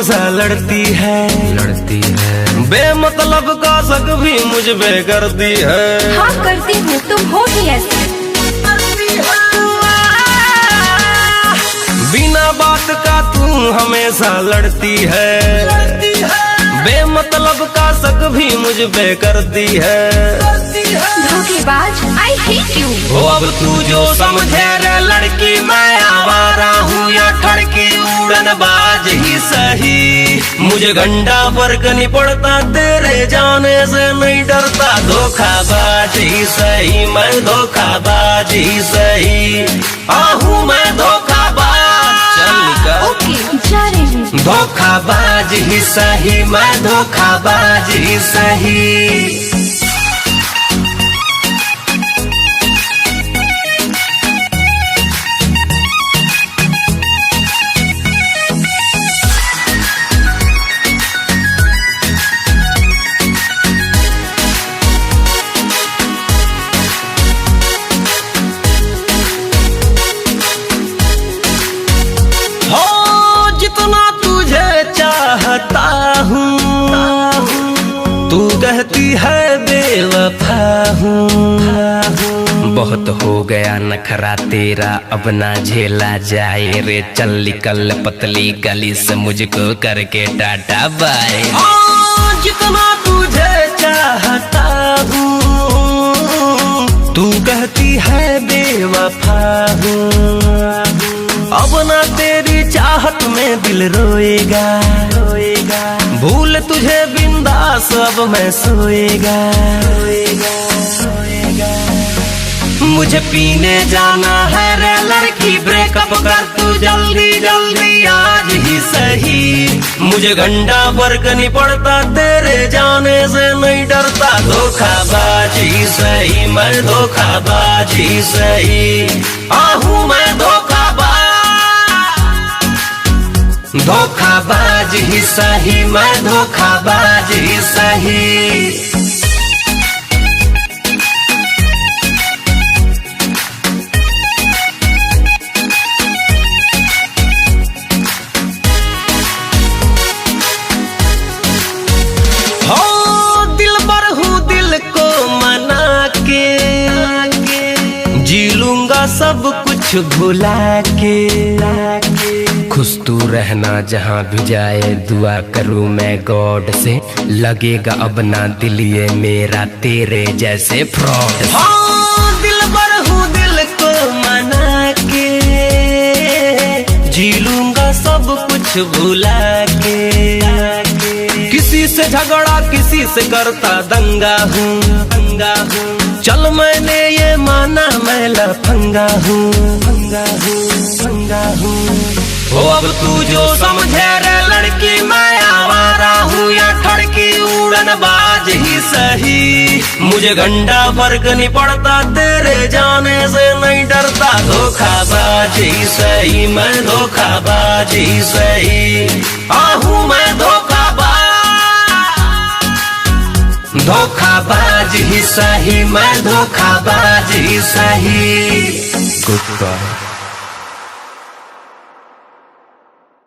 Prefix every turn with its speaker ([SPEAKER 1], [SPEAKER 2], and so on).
[SPEAKER 1] हमेशा लड़ती है बेमतलब का शक भी मुझ पे करती है।
[SPEAKER 2] हाँ करती हूँ, तुम हो ही ऐसे।
[SPEAKER 1] बिना बात का तू हमेशा लड़ती है बेमतलब का शक भी मुझ पे करती है।
[SPEAKER 2] धोखेबाज, I hate you।
[SPEAKER 1] वो अब तू जो समझे रे लड़की, मैं आवारा हूँ या ठड़की उड़नबाज ही सही। मुझे घंटा फर्क नहीं पड़ता, तेरे जाने से नहीं डरता। धोखाबाज ही सही, मैं धोखाबाज ही सही। आहूँ मैं धोखाबाज, चल निकल।
[SPEAKER 2] ओके, जा रही हूँ।
[SPEAKER 1] धोखाबाज ही सही, मैं धोखाबाज ही सही। जितना तुझे चाहता हूँ तू कहती है बेवफा हूँ। बहुत हो गया नखरा तेरा, अब ना झेला जाए रे। चल निकल पतली गली से, मुझको करके टाटा बाय। जितना तुझे चाहता हूँ तू कहती है बेवफा हूँ। अब ना तेरी चाहत में दिल रोएगा, भूल तुझे बिंदास अब मैं सोएगा। मुझे पीने जाना है रे लड़की, ब्रेकअप कर तू जल्दी जल्दी आज ही सही। मुझे घंटा फर्क नहीं पड़ता, तेरे जाने से नहीं डरता। धोखाबाज ही सही, मैं धोखाबाज ही सही। आहूँ मैं धोखाबाज ही सही, मैं धोखाबाज ही सही। हो दिलबर हूँ, दिल को मना के जी लूंगा सब कुछ भुला के। खुश तू रहना जहाँ भी जाए, दुआ करूँ मैं गॉड से। लगेगा अब ना दिल ये मेरा तेरे जैसे फ्रॉड। हाँ दिलबर हूँ, दिल को मना के जी लूंगा सब कुछ भुला के। किसी से झगड़ा किसी से करता दंगा हूँ। चल मैंने ये माना मैं लफंगा हूँ। हो अब तू जो समझे रे लड़की, मैं आवारा हूँ या ठड़की उड़नबाज ही सही। मुझे घंटा फर्क नहीं पड़ता, तेरे जाने से नहीं डरता। धोखाबाज ही सही, मैं धोखाबाज ही सही। आहूँ मैं धोखाबाज ही सही, मैं धोखाबाज ही सही। Good by.